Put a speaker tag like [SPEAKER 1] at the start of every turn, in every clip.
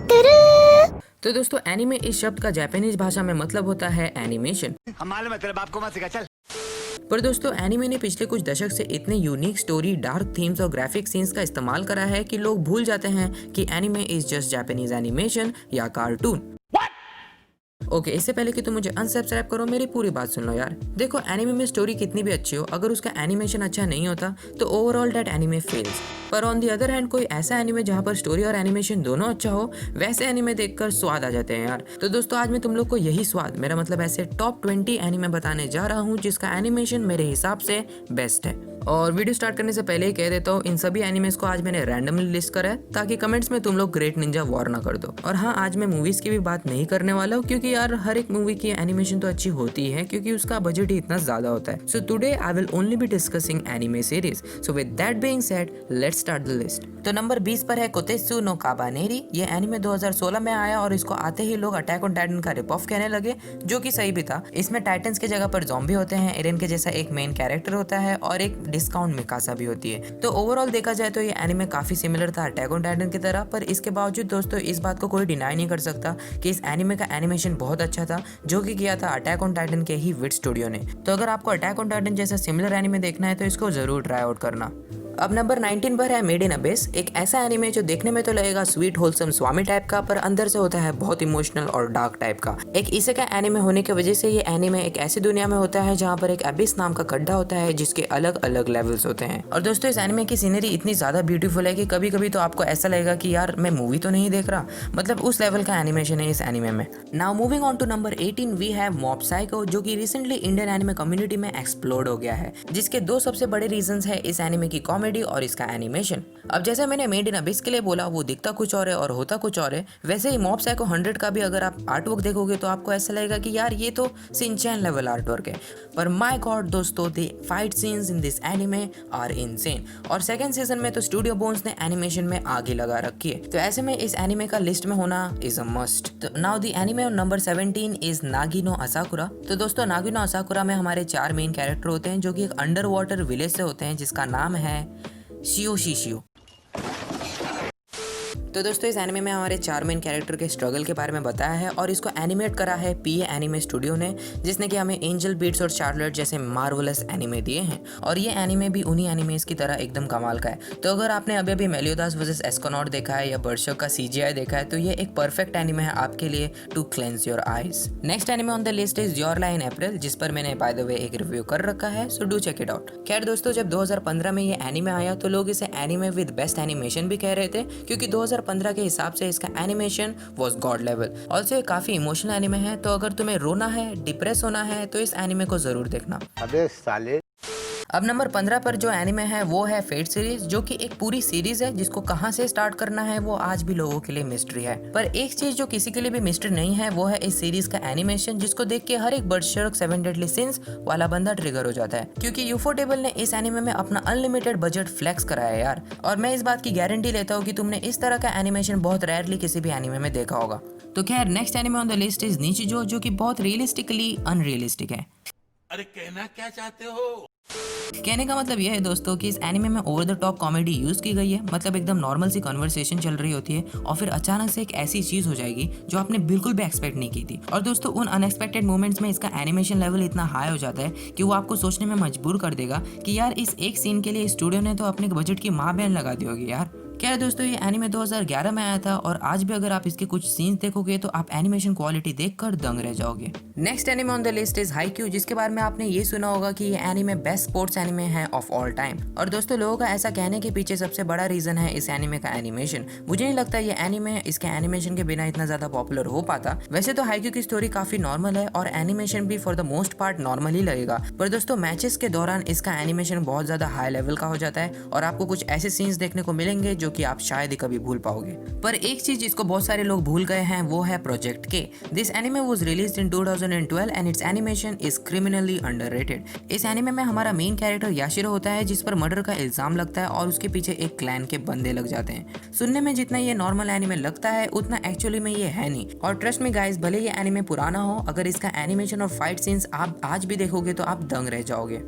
[SPEAKER 1] तो दोस्तों एनिमे इस शब्द का जापानीज भाषा में मतलब होता है एनिमेशन।
[SPEAKER 2] हम मालूम है तेरे बाप को मत सिखा चल।
[SPEAKER 1] पर दोस्तों एनिमे ने पिछले कुछ दशक से इतने यूनिक स्टोरी, डार्क थीम्स और ग्राफिक सीन्स का इस्तेमाल करा है कि लोग भूल जाते हैं कि anime is just Japanese animation या कार्टून। ओके, इससे पहले कि तुम मुझे अनसब्सक्राइब करो, मेरी पूरी बात सुन लो यार। देखो, एनिमे में स्टोरी कितनी भी अच्छी हो, अगर उसका एनिमेशन अच्छा नहीं होता तो ओवरऑल दैट एनिमे फेल्स। पर ऑन दी अदर हैंड कोई ऐसा एनिमे जहाँ पर स्टोरी और एनिमेशन दोनों अच्छा हो, वैसे एनिमे देखकर स्वाद आ जाते हैं यार। तो दोस्तों आज मैं तुम लोग को यही स्वाद, मेरा मतलब ऐसे टॉप 20 एनिमे बताने जा रहा हूँ जिसका एनिमेशन मेरे हिसाब से बेस्ट है। और वीडियो स्टार्ट करने से पहले ही कह देता हूँ, इन सभी एनिमेस को आज मैंने रैंडमली लिस्ट करा है ताकि कमेंट्स में तुम लोग ग्रेट निंजा वॉर ना कर दो। और हाँ, आज मैं मूवीज की भी बात नहीं करने वाला हूँ क्योंकि यार हर एक मूवी की एनिमेशन तो अच्छी होती है क्योंकि उसका बजट ही इतना ज्यादा होता है। So today I will only be discussing anime series. So with that being said, let's start the list. तो नंबर 20 पर है कोतेत्सु नो काबानेरी। ये एनिमे 2016 में आया और इसको आते ही लोग अटैक ऑन टाइटन का रिप ऑफ कहने लगे, जो कि सही भी था। इसमें टाइटन्स के जगह पर ज़ॉम्बी होते हैं, एरेन के जैसा एक मेन कैरेक्टर होता है और एक डिस्काउंट मिकासा भी होती है। तो ओवरऑल देखा जाए तो ये एनिमे काफी सिमिलर था अटैक ऑन टाइटन की तरह। पर इसके बावजूद दोस्तों इस बात को कोई डिनाई नहीं कर सकता कि इस एनिमे का एनिमेशन बहुत अच्छा था, जो कि किया था अटैक ऑन टाइटन के ही विट स्टूडियो ने। तो अगर आपको अटैक ऑन टाइटन जैसा सिमिलर एनिमे देखना है तो इसको जरूर ट्राई आउट करना। अब नंबर 19 पर है मेड इन अबिस। एक ऐसा एनिमे जो देखने में तो लगेगा स्वीट होलसम स्वामी टाइप का, पर अंदर से होता है बहुत इमोशनल और डार्क टाइप का। एक इसेकाई एनिमे होने की वजह से ये एनिमे एक ऐसी दुनिया में होता है जहाँ पर एक अबिस नाम का गड्ढा होता है जिसके अलग अलग लेवल्स होते हैं। और दोस्तों इस एनिमे की सीनरी इतनी ज्यादा ब्यूटीफुल है कि कभी कभी तो आपको ऐसा लगेगा कि यार मैं मूवी तो नहीं देख रहा, मतलब उस लेवल का एनिमेशन है इस एनिमे में। Now moving on to number 18 we have Mob Psycho, जो कि रिसेंटली इंडियन एनिमे कम्युनिटी में एक्सप्लोड हो गया है, जिसके दो सबसे बड़े रीजंस है इस एनिमे की कॉमेडी और इसका एनिमेशन। अब जैसे मैंने मेड इन अबिस के लिए बोला वो दिखता कुछ और है और होता कुछ और है, वैसे ही मॉब साइको 100 का भी अगर आप आर्टवर्क देखोगे तो आपको ऐसा लगेगा कि यार ये तो शिनचैन लेवल आर्टवर्क है। पर माय गॉड दोस्तों, the fight scenes in this anime are insane. और सेकंड सीजन में तो स्टूडियो बोन्स ने एनिमेशन में आग ही लगा रखी है, तो ऐसे में इस एनिमे का लिस्ट में होना इज अ मस्ट। तो now the anime on number 17 is Nagi no Asakura. तो दोस्तों नागी नो असाकुरा में हमारे 4 मेन कैरेक्टर होते हैं जो कि एक अंडर वाटर विलेज से होते हैं जिसका नाम है शियो शिशियो। तो दोस्तों इस एनिमे में हमारे 4 मेन कैरेक्टर के स्ट्रगल के बारे में बताया है और इसको एनिमेट करा है पीए एनिमे स्टूडियो ने, जिसने कि हमें एंजल बीट्स और चार्लोट जैसे मार्वलस एनिमे दिए हैं। और ये एनिमे भी उन्हीं एनिमेस की तरह एकदम कमाल का है। तो अगर आपने अभी अभी मेलियोदास वर्सेस एस्कोनॉट देखा है या बर्शक का सीजीआई देखा है तो ये एक परफेक्ट एनिमे है आपके लिए to cleanse your eyes. Next anime on the list is your lie in April, जिस पर मैंने बाय द वे एक रिव्यू कर रखा है, so do check it out. खैर दोस्तों जब 2015 में ये एनिमे आया तो लोग इसे एनिमे विद बेस्ट एनिमेशन भी कह रहे थे क्योंकि 2015 के हिसाब से इसका animation was God level. Also ये काफी इमोशनल एनिमे है, तो अगर तुम्हें रोना है, डिप्रेस होना है तो इस एनिमे को जरूर देखना।
[SPEAKER 2] अबे साले।
[SPEAKER 1] अब नंबर 15 पर जो एनिमे है वो है फेट सीरीज, जो कि एक पूरी सीरीज है जिसको कहां से स्टार्ट करना है वो आज भी लोगों के लिए मिस्ट्री है। पर एक चीज जो किसी के लिए भी मिस्ट्री नहीं है वो है इस सीरीज का एनिमेशन, जिसको देख के हर एक बर्शर्क 7 डेडली सिंस वाला बंदा ट्रिगर हो जाता है, क्योंकि यूफोटेबल ने इस एनिमे में अपना अनलिमिटेड बजट फ्लेक्स कराया यार। और मैं इस बात की गारंटी लेता हूँ कि तुमने इस तरह का एनिमेशन बहुत रेयरली किसी भी एनिमे में देखा होगा। तो खैर next anime on the list is Nichijou, जो कि बहुत रियलिस्टिकली अनरियलिस्टिक है।
[SPEAKER 3] अरे कहना क्या चाहते हो?
[SPEAKER 1] कहने का मतलब यह है दोस्तों कि इस एनिमे में over the top comedy use की गई है, मतलब एकदम नॉर्मल सी कन्वर्सेशन चल रही होती है और फिर अचानक से एक ऐसी चीज हो जाएगी जो आपने बिल्कुल भी एक्सपेक्ट नहीं की थी। और दोस्तों उन अनएक्सपेक्टेड मोमेंट्स में इसका एनिमेशन लेवल इतना हाई हो जाता है कि वो आपको सोचने में मजबूर कर देगा कि यार इस एक सीन के लिए स्टूडियो ने तो अपने बजट की माँ बहन लगा दी होगी यार। क्या है दोस्तों, ये एनिमे 2011 में आया था और आज भी अगर आप इसके कुछ सीन्स देखोगे तो आप एनिमेशन क्वालिटी देखकर दंग रह जाओगे। Next anime on the list is Haikyuu, जिसके बारे में आपने ये सुना होगा कि ये एनिमे बेस्ट स्पोर्ट्स एनिमे है ऑफ ऑल टाइम। और दोस्तों लोगों का ऐसा कहने के पीछे सबसे बड़ा रीजन है इस एनिमे का एनिमेशन। मुझे नहीं लगता ये एनिमे इसके एनिमेशन के बिना इतना ज्यादा पॉपुलर हो पाता। वैसे तो हाइक्यू की स्टोरी काफी नॉर्मल है और एनिमेशन भी for the most part normal ही लगेगा, पर दोस्तों मैचेस के दौरान इसका एनिमेशन बहुत ज्यादा हाई लेवल का हो जाता है और आपको कुछ ऐसे सीन्स देखने को मिलेंगे जो कि आप शायद ही भूल पाओगे। पर एक चीज जिसको बहुत सारे लोग भूल गए हैं वो है प्रोजेक्ट के। This anime was released in 2012 and it's animation is criminally underrated. इस एनिमे में हमारा मेन कैरेक्टर याशिरो होता है जिस पर मर्डर का इल्जाम लगता है और उसके पीछे एक क्लैन के बंदे लग जाते हैं। सुनने में जितना ये नॉर्मल एनिमे लगता है उतना एक्चुअली में ये है नहीं। और ट्रस्ट में गाइस, भले ये एनिमे पुराना हो, अगर इसका एनिमेशन और फाइट सीन्स आप आज भी देखोगे तो आप दंग रह जाओगे।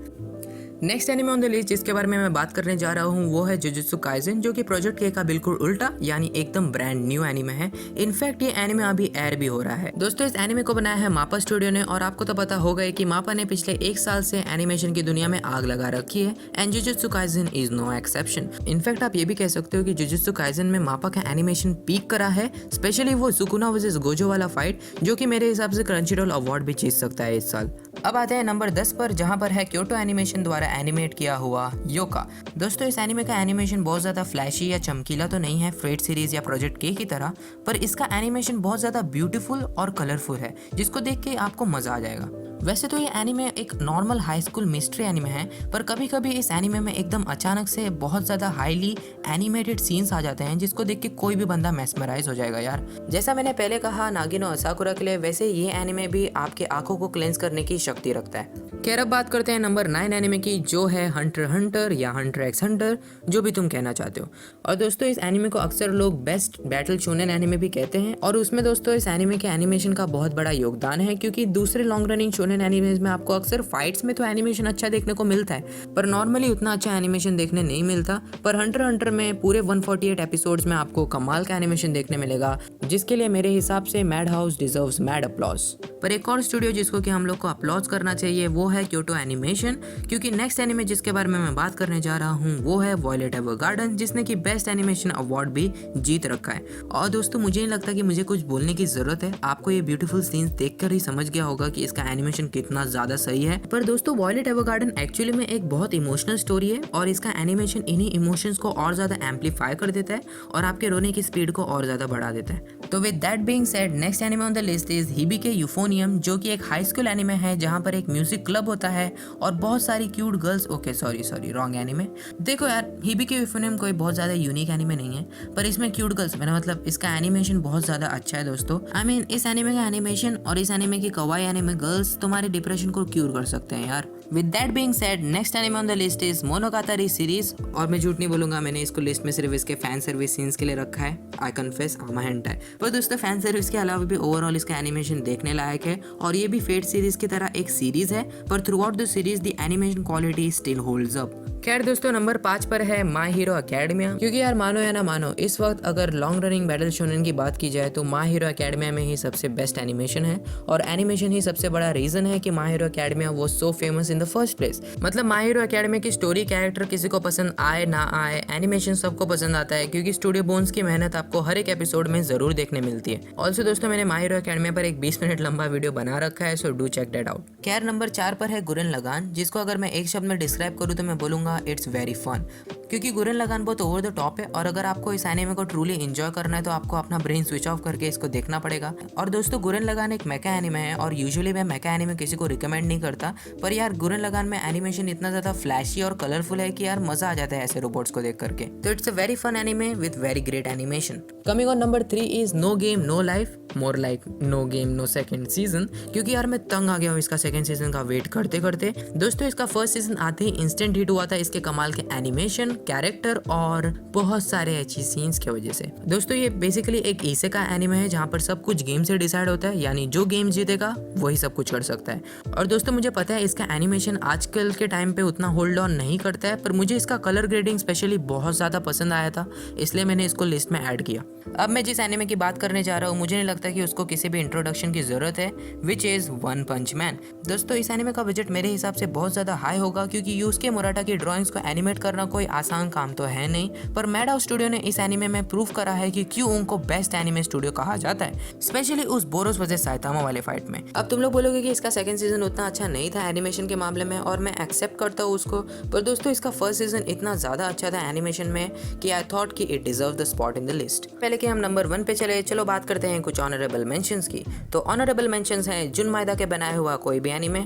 [SPEAKER 1] Next anime on the list जिसके बारे में मैं बात करने जा रहा हूँ वो है जुजुत्सु काइसेन, जो कि प्रोजेक्ट के का बिल्कुल उल्टा यानी एकदम ब्रांड न्यू एनिमे है। इनफैक्ट ये एनिमे अभी एयर भी हो रहा है। दोस्तों इस एनिमे को बनाया है मापा स्टूडियो ने, और आपको तो पता होगा कि मापा ने पिछले 1 साल से एनिमेशन की दुनिया में आग लगा रखी है, and Jujutsu Kaisen is no exception. In fact आप ये भी कह सकते हो कि जुजुत्सु काइसेन में मापा का एनिमेशन पीक करा है, स्पेशली वो सुकुना वर्सेस गोजो वाला फाइट, जो कि मेरे हिसाब से क्रंचीरोल अवार्ड भी जीत सकता है इस साल। अब आते हैं नंबर 10 पर, जहां पर है क्योटो एनिमेशन द्वारा एनिमेट किया हुआ योका। दोस्तों इस एनिमे का एनिमेशन बहुत ज्यादा फ्लैशी या चमकीला तो नहीं है फ्रेट सीरीज या प्रोजेक्ट के की तरह, पर इसका एनिमेशन बहुत ज्यादा ब्यूटीफुल और कलरफुल है, जिसको देख के आपको मजा आ जाएगा। वैसे तो ये एनिमे एक normal high school mystery anime है, पर कभी कभी इस एनिमे में एकदम अचानक से बहुत ज़्यादा हाईली एनिमेटेड सीन्स आ जाते हैं, जिसको देख के कोई भी बंदा मेस्मराइज हो जाएगा यार। जैसा मैंने पहले कहा नागिनो असाकुरा के लिए, वैसे ये एनिमे भी आपके आंखों को क्लेंस करने की शक्ति रखता है। खैर अब बात करते हैं नंबर 9 एनिमे की, जो है हंटर हंटर या हंटर एक्स हंटर, जो भी तुम कहना चाहते हो। और दोस्तों इस एनिमे को अक्सर लोग बेस्ट बैटल शोनेन एनिमे भी कहते हैं, और उसमें दोस्तों इस एनिमे के एनिमेशन का बहुत बड़ा योगदान है, क्योंकि दूसरे लॉन्ग रनिंग शोनेन एनिमेज में आपको अक्सर फाइट्स में तो एनिमेशन अच्छा देखने को मिलता है, पर नॉर्मली उतना अच्छा एनिमेशन देखने नहीं मिलता। पर हंटर हंटर में पूरे 148 एपिसोड्स में आपको कमाल का एनिमेशन देखने मिलेगा, जिसके लिए मेरे हिसाब से mad house deserves mad applause. पर एक और स्टूडियो जिसको कि हम लोग को अप्लॉज करना चाहिए वो है क्योटो एनिमेशन, क्योंकि नेक्स्ट एनिमे जिसके बारे में मैं बात करने जा रहा हूँ वो है वॉयलेट एवरगार्डन, जिसने कि बेस्ट एनिमेशन अवार्ड भी जीत रखा है। और दोस्तों मुझे नहीं लगता कि मुझे कुछ बोलने की जरूरत है, आपको ये ब्यूटीफुल सीन्स देखकर ही समझ गया होगा कि इसका एनिमेशन कितना ज्यादा सही है। पर दोस्तों वॉयलेट एवरगार्डन एक्चुअली में एक बहुत इमोशनल स्टोरी है, और इसका एनिमेशन इन्हीं इमोशंस को और ज्यादा एम्पलीफाई कर देता है और आपके रोने की स्पीड को और ज्यादा बढ़ा देता है। तो with that being said, next anime on the list is Hibike Euphonium, जो कि एक हाई स्कूल एनिमे है जहां पर एक म्यूजिक क्लब होता है और बहुत सारी cute girls. Okay sorry wrong anime. देखो यार हिबिके यूफोनियम कोई बहुत ज्यादा यूनिक एनिमे नहीं है, पर इसमें क्यूट गर्ल्स मैंने मतलब इसका एनिमेशन बहुत ज्यादा अच्छा है दोस्तों। आई मीन इस एनिमे का एनिमेशन और इस एनिमे की कवाई एनिमे गर्ल्स तुम्हारे डिप्रेशन को क्यूर कर सकते हैं यार। With that being said, next anime on the list is Monogatari series, और मैं झूठ नहीं बोलूंगा, मैंने इसको लिस्ट में सिर्फ इसके फैन सर्विस सीन्स के लिए रखा है। I confess I am a hentai. पर दोस्तों फैन सर्विस के अलावा भी ओवरऑल इसका एनिमेशन देखने लायक है, और ये भी फेट सीरीज की तरह एक सीरीज है, पर through out the series the animation quality still holds up. खैर दोस्तों नंबर 5 पर है माय हीरो एकेडमिया, क्योंकि यार मानो या ना मानो इस वक्त अगर लॉन्ग रनिंग बैटल शोनेन की बात की जाए तो माय हीरो एकेडमिया में ही सबसे बेस्ट एनिमेशन है, और एनिमेशन ही सबसे बड़ा रीजन है कि माय हीरो एकेडमिया वो so famous in the first place. मतलब माय हीरो एकेडमिया की स्टोरी, कैरेक्टर किसी को पसंद आए ना आए, एनिमेशन सबको पसंद आता है, क्योंकि स्टूडियो बोन्स की मेहनत आपको हर एक एपिसोड में जरूर देखने मिलती है। ऑल्सो दोस्तों मैंने माय हीरो एकेडमिया पर एक 20 मिनट लंबा वीडियो बना रखा है, so do check that out. खैर नंबर 4 पर है गुरन लगान, जिसको अगर मैं एक शब्द में डिस्क्राइब करूँ तो मैं बोलूंगा इट्स वेरी फन, क्योंकि गुरन लगान बहुत ओवर द टॉप है, और अगर आपको इस एनिमे को ट्रूली एंजॉय करना है तो आपको अपना ब्रेन स्विच ऑफ करके इसको देखना पड़ेगा। और दोस्तों गुरन लगान एक मेका एनिमे है, और यूजुअली मैं मेका एनिमे किसी को रिकमेंड नहीं करता, पर यार गुरन लगान में एनिमेशन इतना ज्यादा फ्लैशी और कलरफुल है कि यार मजा आ जाता है ऐसे रोबोट्स को देख करके। तो it's a very fun anime with very great animation. Coming on number 3 is No Game No Life, more like No Game No second season, क्योंकि यार मैं तंग आ गया हूँ इसका सेकंड सीजन का वेट करते करते। दोस्तों इसका फर्स्ट सीजन आते ही इंस्टेंट हिट हुआ था इसके कमाल के एनिमेशन, कैरेक्टर और बहुत सारे अच्छी सीन्स की वजह से। दोस्तों ये बेसिकली एक इसे का एनिमे है जहाँ पर सब कुछ गेम से डिसाइड होता है, यानी जो गेम जीतेगा वही सब कुछ कर सकता है। और दोस्तों मुझे पता है इसका एनिमेशन आजकल के टाइम पे उतना होल्ड ऑन नहीं करता है, पर मुझे इसका कलर ग्रेडिंग स्पेशली बहुत ज्यादा पसंद आया था, इसलिए मैंने इसको लिस्ट में ऐड किया। अब मैं जिस एनिमे की बात करने जा रहा हूँ मुझे नहीं लगता कि उसको किसी भी इंट्रोडक्शन की जरूरत है, which is One Punch Man. दोस्तों इस एनिमे का बजट मेरे हिसाब से बहुत ज्यादा हाई होगा, क्योंकि यूसुके मुराटा की ड्राइंग्स को एनिमेट करना कोई आसान काम तो है नहीं, पर मैडहाउस स्टूडियो ने इस एनिमे में प्रूव करा है कि क्यों उनको बेस्ट एनिमे स्टूडियो कहा जाता है, स्पेशली उस बोरोस वर्सेस साइतामा वाले फाइट में। अब तुम लोग बोलोगे कि इसका सेकंड सीजन उतना अच्छा नहीं था एनिमेशन के मामले में, और मैं एक्सेप्ट करता हूँ उसको, पर दोस्तों इसका फर्स्ट सीजन इतना ज्यादा अच्छा था एनिमेशन में कि आई थॉट कि it deserve the spot in the list. पहले कि हम नंबर 1 पे चलो बात करते हैं कुछ ऑनरेबल मेंशंस की। तो ऑनरेबल मेंशंस हैं जुन माइदा के बनाए हुआ कोई भी एनिमे,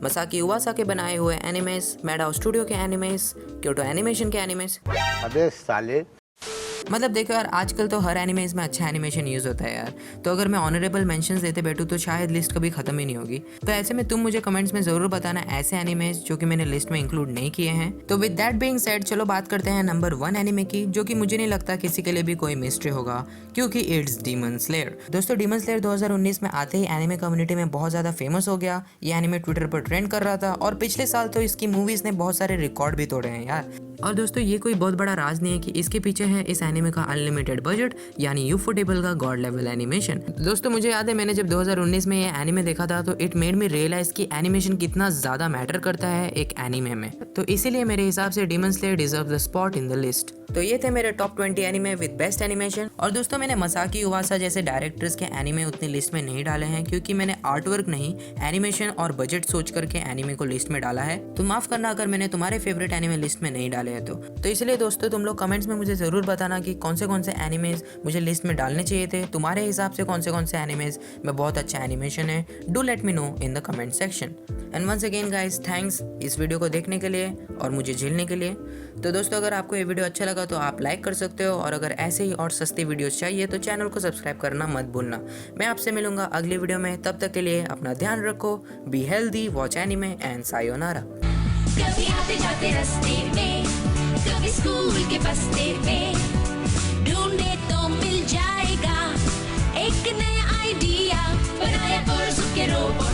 [SPEAKER 1] मसाकी उवासा के बनाए हुए एनिमेस, मैडहाउस स्टूडियो के एनिमेस, क्योटो एनिमेशन के एनिमेस।
[SPEAKER 2] अबे साले।
[SPEAKER 1] मतलब देखो यार, आजकल तो हर एनिमेज में अच्छा एनिमेशन यूज होता है यार, तो अगर मैं ऑनरेबल मेंशंस देते बैठूं तो शायद लिस्ट कभी खत्म ही नहीं होगी। तो ऐसे में तुम मुझे कमेंट्स में जरूर बताना ऐसे एनिमेज जो कि मैंने लिस्ट में इंक्लूड नहीं किए हैं। तो विद दैट बीइंग सेड, चलो बात करते हैं नंबर 1 एनिमे की, जो कि मुझे नहीं लगता किसी के लिए भी कोई मिस्ट्री होगा, क्योंकि इट्स डीमन स्लेयर। दोस्तों, डीमन स्लेयर 2019 में आते ही एनिमे कम्युनिटी में बहुत ज्यादा फेमस हो गया। ये एनिमे ट्विटर पर ट्रेंड कर रहा था और पिछले साल तो इसकी मूवीज ने बहुत सारे रिकॉर्ड भी तोड़े हैं यार। और दोस्तों, ये कोई बहुत बड़ा राज नहीं है कि इसके पीछे है इस एनिमे का अनलिमिटेड बजट, यानी यूफोटेबल का गॉड लेवल एनिमेशन। दोस्तों, मुझे याद है मैंने जब 2019 में ये एनिमे देखा था तो इट मेड मी रियलाइज कि एनिमेशन कितना ज्यादा मैटर करता है एक एनिमे में। तो इसीलिए मेरे हिसाब से demon slayer deserve the spot in the list. तो ये थे मेरे top 20 anime with best animation. और दोस्तों, मैंने मसाकी उवासा जैसे डायरेक्टर्स के एनिमे उतनी लिस्ट में नहीं डाले हैं, क्योंकि मैंने आर्टवर्क नहीं, एनिमेशन और बजट सोच करके एनिमे को लिस्ट में डाला है। तो माफ करना अगर मैंने तुम्हारे फेवरेट एनिमे लिस्ट में नहीं डाले हैं तो इसलिए दोस्तों, तुम लोग कमेंट्स में मुझे जरूर बताना कि कौन से एनिमेज मुझे लिस्ट में डालने चाहिए थे। तुम्हारे हिसाब से कौन से एनिमेज में बहुत अच्छा एनिमेशन है, do let me know in the comment section. And once again guys, thanks इस वीडियो को देखने के लिए और मुझे झेलने के लिए। तो दोस्तों, अगर आपको ये वीडियो अच्छा लगा तो आप लाइक कर सकते हो, और अगर ऐसे ही और सस्ती वीडियोस चाहिए तो चैनल को सब्सक्राइब करना मत भूलना। मैं आपसे मिलूंगा अगली वीडियो में, तब तक के लिए अपना ध्यान रखो, be healthy, watch anime and sayonara.
[SPEAKER 4] कभी आते जाते रास्ते में, कभी स्कूल के बस्ते में, ढूंढे तो मिल जाएगा एक नया आइडिया, बनाया और के रोबोट।